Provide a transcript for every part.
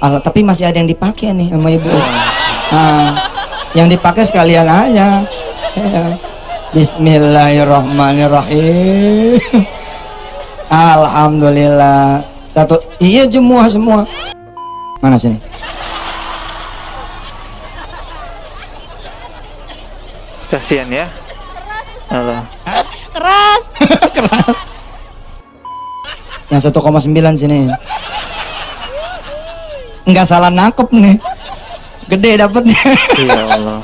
Tapi masih ada yang dipakai nih sama ibu. Nah, yang dipakai sekalian aja. Ya. Bismillahirrahmanirrahim. Alhamdulillah. Satu, iya semua. Mana sini? Kasihan ya. Allah. Keras. Keras. Yang 1,9 sini. Enggak salah nangkep nih. Gede dapetnya. Ya Allah.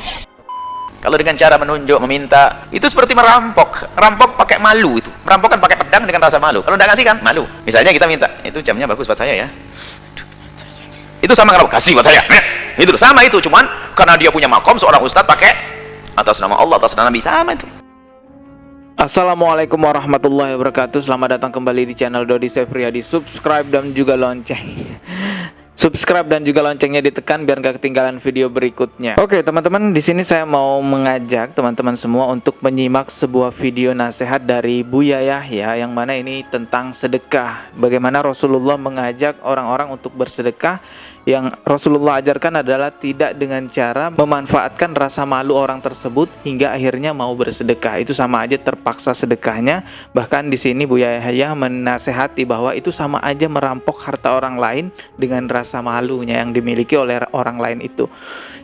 Kalau dengan cara menunjuk, meminta, itu seperti merampok. Rampok pakai malu itu. Merampok kan pakai pedang dengan rasa malu. Kalau tidak kasih kan malu. Misalnya kita minta, itu jamnya bagus buat saya ya. Itu sama kalau kasih buat saya. Itu sama itu, cuman karena dia punya makom seorang ustadz pakai atas nama Allah, atas nama Nabi, sama itu. Assalamualaikum warahmatullahi wabarakatuh. Selamat datang kembali di channel Dodi Sefriadi. Subscribe dan juga lonceng. Subscribe dan juga loncengnya ditekan biar gak ketinggalan video berikutnya. Oke teman-teman, di sini saya mau mengajak teman-teman semua untuk menyimak sebuah video nasihat dari Buya Yahya, yang mana ini tentang sedekah. Bagaimana Rasulullah mengajak orang-orang untuk bersedekah. Yang Rasulullah ajarkan adalah tidak dengan cara memanfaatkan rasa malu orang tersebut hingga akhirnya mau bersedekah. Itu sama aja terpaksa sedekahnya. Bahkan di sini Buya Yahya menasehati bahwa itu sama aja merampok harta orang lain dengan rasa malunya yang dimiliki oleh orang lain itu.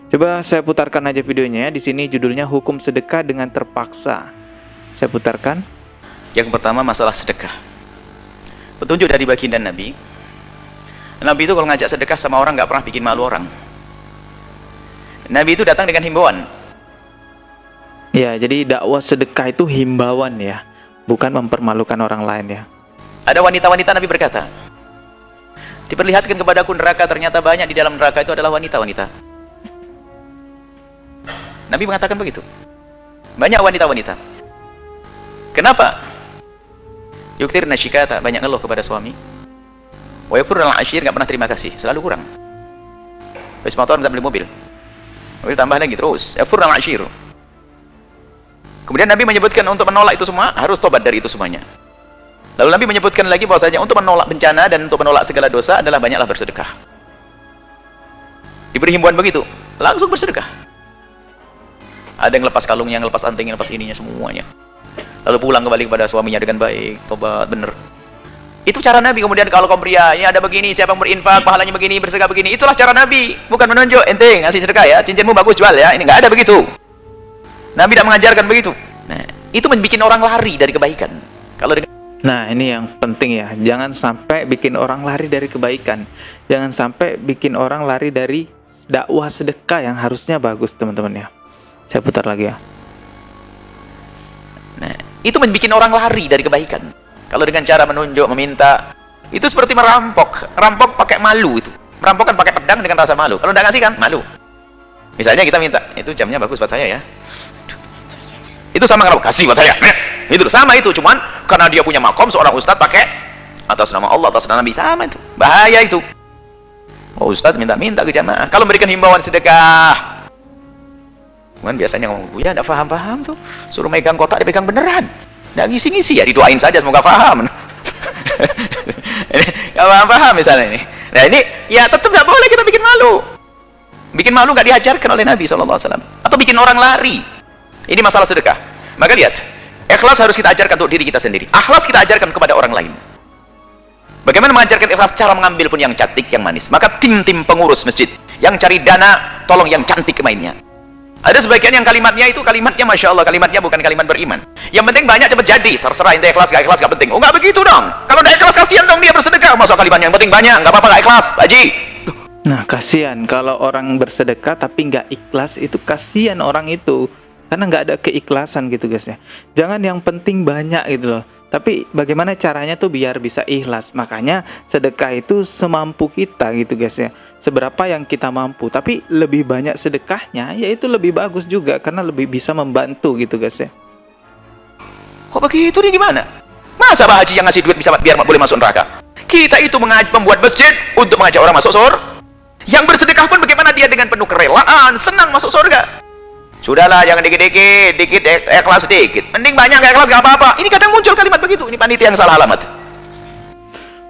Coba saya putarkan aja videonya ya. Di sini judulnya Hukum Sedekah dengan Terpaksa. Saya putarkan. Yang pertama masalah sedekah. Petunjuk dari baginda Nabi. Nabi itu kalau ngajak sedekah sama orang nggak pernah bikin malu orang. Nabi itu datang dengan himbauan. Ya, jadi dakwah sedekah itu himbauan ya, bukan mempermalukan orang lain ya. Ada wanita-wanita Nabi berkata, diperlihatkan kepadaku neraka, ternyata banyak di dalam neraka itu adalah wanita-wanita. Nabi mengatakan begitu. Banyak wanita-wanita. Kenapa? Yuktirna syikata, banyak ngeluh kepada suami. Wa yakfurul ashir, nggak pernah terima kasih, selalu kurang. Wis motor minta beli mobil. Mobil tambah lagi terus. Yakfurul ashir. Kemudian Nabi menyebutkan untuk menolak itu semua harus tobat dari itu semuanya. Lalu Nabi menyebutkan lagi bahwasanya untuk menolak bencana dan untuk menolak segala dosa adalah banyaklah bersedekah. Diberi himbauan begitu, langsung bersedekah. Ada yang lepas kalungnya, yang lepas anting, yang lepas ininya semuanya. Lalu pulang kembali kepada suaminya dengan baik, tobat benar. Itu cara Nabi. Kemudian kalau kaum pria, ini ada begini, siapa yang berinfak, pahalanya begini, bersedekah begini. Itulah cara Nabi. Bukan menunjuk, ente ngasih sedekah ya, cincinmu bagus jual ya. Ini nggak ada begitu. Nabi tidak mengajarkan begitu. Nah, itu membuat orang lari dari kebaikan. Kalau dengan... Nah, ini yang penting ya. Jangan sampai bikin orang lari dari kebaikan. Jangan sampai bikin orang lari dari dakwah sedekah yang harusnya bagus, teman-teman ya. Saya putar lagi ya. Nah, itu membuat orang lari dari kebaikan. Kalau dengan cara menunjuk, meminta, itu seperti merampok. Rampok pakai malu itu. Merampok kan pakai pedang dengan rasa malu. Kalau tidak kasih kan malu. Misalnya kita minta, itu jamnya bagus buat saya ya. Itu sama kalau kasih buat saya. Itu sama itu, cuman karena dia punya makom seorang ustadz pakai atas nama Allah, atas nama Nabi, sama itu. Bahaya itu. Oh, ustadz minta-minta ke jamaah. Kalau memberikan himbauan sedekah, kan biasanya ngomong, Buya tidak paham-paham tuh. Suruh megang kotak, dia pegang beneran. Nggak ngisi-ngisi ya, didoain saja semoga paham. Nggak paham misalnya ini. Nah ini ya tetap nggak boleh kita bikin malu. Bikin malu nggak diajarkan oleh Nabi SAW. Atau bikin orang lari. Ini masalah sedekah. Maka lihat, ikhlas harus kita ajarkan untuk diri kita sendiri. Ikhlas kita ajarkan kepada orang lain. Bagaimana mengajarkan ikhlas? Cara mengambil pun yang cantik, yang manis. Maka tim-tim pengurus masjid yang cari dana, tolong yang cantik mainnya. Ada sebagian yang kalimatnya itu kalimatnya Masya Allah, kalimatnya bukan kalimat beriman. Yang penting banyak cepat jadi, terserah ente ikhlas gak penting. Oh nggak begitu dong. Kalau udah ikhlas kasihan dong dia bersedekah. Masa kalimat yang penting banyak, nggak apa-apa nggak ikhlas, Pak Haji. Nah, kasihan kalau orang bersedekah tapi nggak ikhlas, itu kasihan orang itu. Karena nggak ada keikhlasan gitu guys ya. Jangan yang penting banyak gitu loh. Tapi bagaimana caranya tuh biar bisa ikhlas. Makanya sedekah itu semampu kita gitu guys ya. Seberapa yang kita mampu. Tapi lebih banyak sedekahnya, ya itu lebih bagus juga. Karena lebih bisa membantu gitu guys ya. Oh begitu nih gimana? Masa Pak Haji yang ngasih duit bisa biar boleh masuk neraka? Kita itu membuat masjid untuk mengajak orang masuk surga. Yang bersedekah pun bagaimana dia dengan penuh kerelaan, senang masuk surga. Sudahlah, jangan dikit-dikit, ikhlas dikit. Mending banyak ikhlas gak apa-apa. Ini kadang muncul kalimat begitu. Ini panitia yang salah alamat.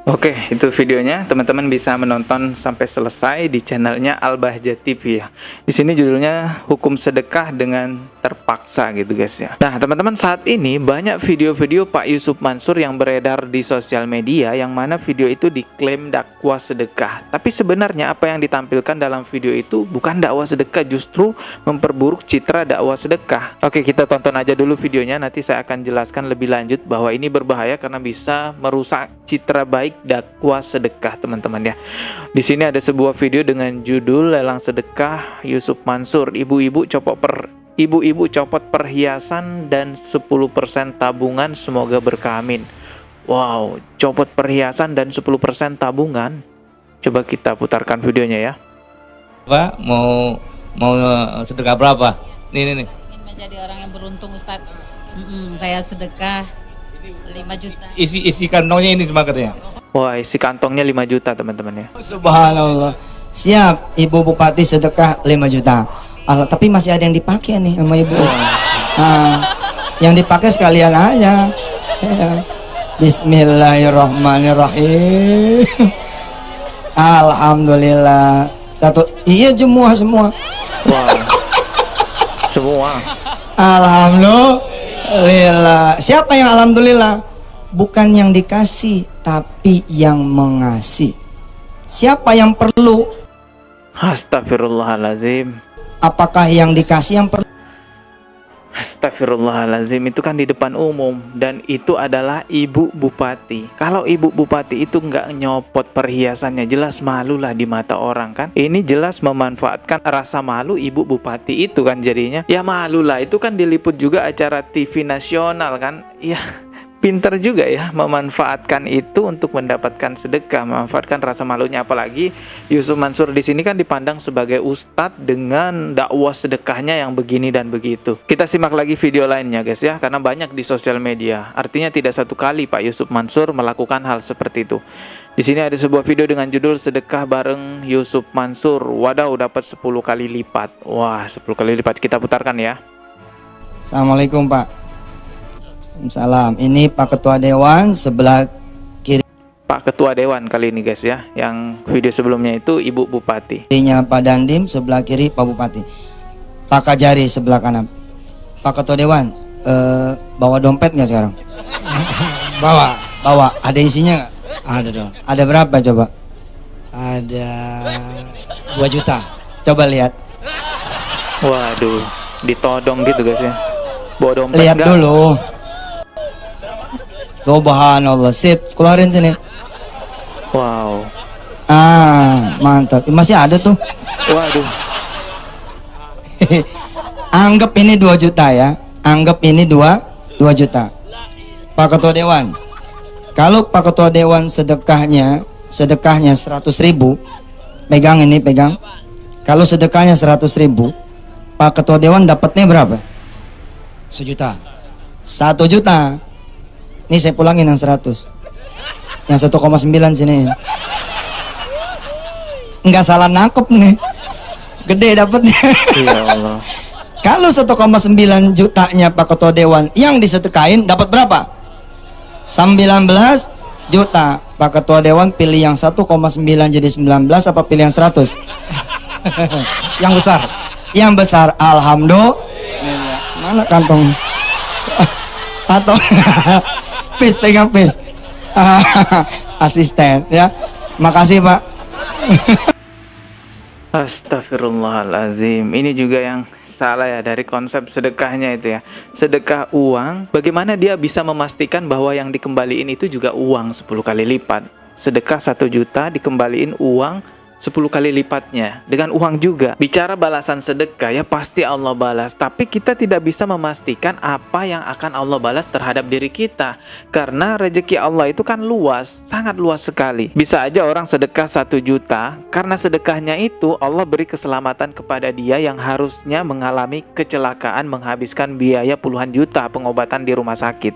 Oke, itu videonya. Teman-teman bisa menonton sampai selesai di channelnya Al-Bahjah TV ya. Di sini judulnya Hukum Sedekah dengan Terpaksa gitu guys ya. Nah, teman-teman, saat ini banyak video-video Pak Yusuf Mansur yang beredar di sosial media yang mana video itu diklaim dakwah sedekah. Tapi sebenarnya apa yang ditampilkan dalam video itu bukan dakwah sedekah, justru memperburuk citra dakwah sedekah. Oke, kita tonton aja dulu videonya, nanti saya akan jelaskan lebih lanjut bahwa ini berbahaya karena bisa merusak citra baik dakwah sedekah, teman-teman ya. Di sini ada sebuah video dengan judul lelang sedekah Yusuf Mansur. Ibu-ibu copot perhiasan dan 10% tabungan semoga berkah, amin. Wow, copot perhiasan dan 10% tabungan. Coba kita putarkan videonya ya. Pak, mau sedekah berapa? Nih. Ingin menjadi orang yang beruntung, Ustaz. Saya sedekah 5 juta. Isi kantongnya ini cuma katanya. Wah, isi kantongnya 5 juta, teman-teman ya. Subhanallah. Siap, Ibu Bupati sedekah 5 juta. Allah, tapi masih ada yang dipakai nih sama ibu. Yang dipakai sekalian aja. Ya. Bismillahirrahmanirrahim. Alhamdulillah. Iya semua. Wow. Semua. Alhamdulillah. Siapa yang alhamdulillah? Bukan yang dikasih, tapi yang mengasih. Siapa yang perlu? Astagfirullahalazim. Apakah yang dikasih yang perlu? Astagfirullahalazim, itu kan di depan umum dan itu adalah ibu bupati. Kalau ibu bupati itu nggak nyopot perhiasannya, jelas malu lah di mata orang kan. Ini jelas memanfaatkan rasa malu ibu bupati itu kan jadinya. Ya malu lah, itu kan diliput juga acara TV nasional kan. Ya pinter juga ya memanfaatkan itu untuk mendapatkan sedekah, memanfaatkan rasa malunya. Apalagi Yusuf Mansur di sini kan dipandang sebagai ustadz dengan dakwah sedekahnya yang begini dan begitu. Kita simak lagi video lainnya guys ya, karena banyak di sosial media. Artinya tidak satu kali Pak Yusuf Mansur melakukan hal seperti itu. Di sini ada sebuah video dengan judul sedekah bareng Yusuf Mansur. Wadaw, dapat 10 kali lipat. Wah, 10 kali lipat. Kita putarkan ya. Assalamualaikum Pak. Salam. Ini Pak Ketua Dewan, sebelah Pak Ketua Dewan kali ini guys ya. Yang video sebelumnya itu Ibu Bupati. kirinya Pak Dandim, sebelah kiri Pak Bupati. Pak Kajari sebelah kanan. Pak Ketua Dewan, bawa dompet nggak sekarang? Bawa. Ada isinya nggak? Ada dong. Ada berapa coba? Ada 2 juta. Coba lihat. Waduh, ditodong gitu guys ya. Bawa dompet Lihat nggak? dulu. Subhanallah. Sip, keluarin sini. Wow. Mantap. Masih ada tuh. Waduh. Anggap ini 2 juta ya. Anggap ini 2 juta. Pak Ketua Dewan. Kalau Pak Ketua Dewan sedekahnya 100.000. Pegang ini, pegang. Kalau sedekahnya 100.000, Pak Ketua Dewan dapatnya berapa? 1 juta. 1 juta. Nih saya pulangin yang 100. Yang 1,9 sini. Enggak salah nangkep nih. Gede dapatnya. Ya Allah. Kalau 1,9 jutanya Pak Ketua Dewan yang disedekain dapat berapa? 19 juta. Pak Ketua Dewan pilih yang 1,9 jadi 19 apa pilih yang 100? Yang besar. Yang besar. Alhamdulillah. Mana kantong? Atau pis, pegang pis. Asisten ya. Makasih Pak. Astagfirullahalazim. Ini juga yang salah ya dari konsep sedekahnya itu ya. Sedekah uang, bagaimana dia bisa memastikan bahwa yang dikembaliin itu juga uang 10 kali lipat. Sedekah 1 juta dikembaliin uang 10 kali lipatnya dengan uang juga. Bicara balasan sedekah ya pasti Allah balas, tapi kita tidak bisa memastikan apa yang akan Allah balas terhadap diri kita, karena rezeki Allah itu kan luas, sangat luas sekali. Bisa aja orang sedekah 1 juta, karena sedekahnya itu Allah beri keselamatan kepada dia yang harusnya mengalami kecelakaan menghabiskan biaya puluhan juta pengobatan di rumah sakit.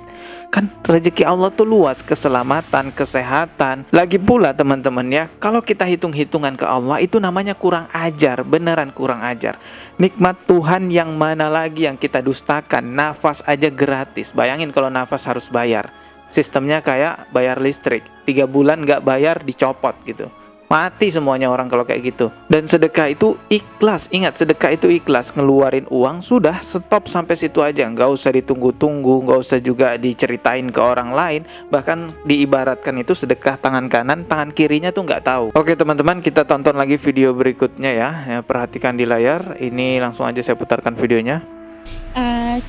Kan rezeki Allah tuh luas, keselamatan, kesehatan. Lagi pula teman-teman ya, kalau kita hitung-hitungan ke Allah itu namanya kurang ajar, beneran kurang ajar. Nikmat Tuhan yang mana lagi yang kita dustakan? Nafas aja gratis. Bayangin kalau nafas harus bayar. Sistemnya kayak bayar listrik, 3 bulan nggak bayar dicopot gitu. Mati semuanya orang kalau kayak gitu. Dan sedekah itu ikhlas. Ingat, sedekah itu ikhlas. Ngeluarin uang, sudah stop sampai situ aja. Nggak usah ditunggu-tunggu, nggak usah juga diceritain ke orang lain. Bahkan diibaratkan itu sedekah tangan kanan, tangan kirinya tuh nggak tahu. Oke teman-teman, kita tonton lagi video berikutnya ya. Perhatikan di layar. Ini langsung aja saya putarkan videonya.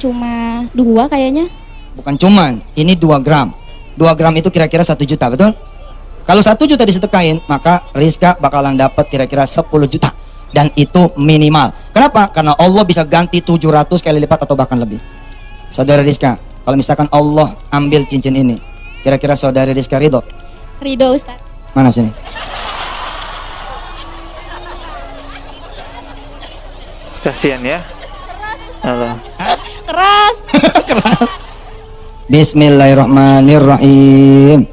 Cuma 2 kayaknya. Bukan cuman, ini 2 gram. 2 gram itu kira-kira 1 juta, betul? Kalau 1 juta disedekahin, maka Rizka bakalan dapat kira-kira 10 juta. Dan itu minimal. Kenapa? Karena Allah bisa ganti 700 kali lipat atau bahkan lebih. Saudara Rizka, kalau misalkan Allah ambil cincin ini, kira-kira saudari Rizka ridho? Ridho Ustaz. Mana sini? Kasihan ya. Allah. Keras. Bismillahirrahmanirrahim.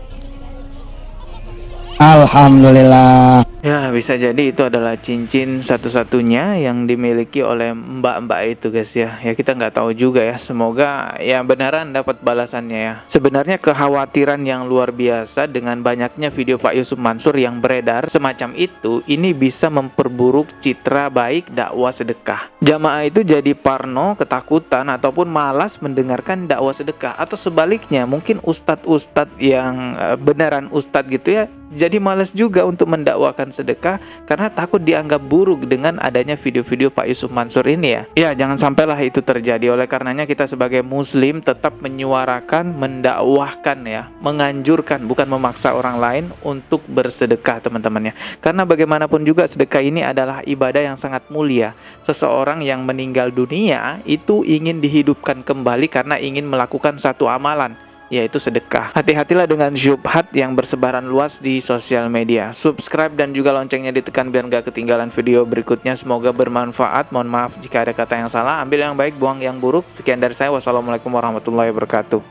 Alhamdulillah. Ya, bisa jadi itu adalah cincin satu-satunya yang dimiliki oleh mbak-mbak itu guys ya. Ya kita nggak tahu juga ya. Semoga ya beneran dapat balasannya ya. Sebenarnya kekhawatiran yang luar biasa dengan banyaknya video Pak Yusuf Mansur yang beredar semacam itu, ini bisa memperburuk citra baik dakwah sedekah. Jamaah itu jadi parno, ketakutan ataupun malas mendengarkan dakwah sedekah, atau sebaliknya mungkin ustadz-ustadz yang beneran ustadz gitu ya, jadi malas juga untuk mendakwakan sedekah karena takut dianggap buruk dengan adanya video-video Pak Yusuf Mansur ini ya. Ya, jangan sampailah itu terjadi. Oleh karenanya kita sebagai muslim tetap menyuarakan, mendakwahkan ya, menganjurkan, bukan memaksa orang lain untuk bersedekah teman-temannya. Karena bagaimanapun juga sedekah ini adalah ibadah yang sangat mulia. Seseorang yang meninggal dunia itu ingin dihidupkan kembali karena ingin melakukan satu amalan, yaitu sedekah. Hati-hatilah dengan syubhat yang bersebaran luas di sosial media. Subscribe dan juga loncengnya ditekan biar gak ketinggalan video berikutnya. Semoga bermanfaat. Mohon maaf jika ada kata yang salah. Ambil yang baik, buang yang buruk. Sekian dari saya. Wassalamualaikum warahmatullahi wabarakatuh.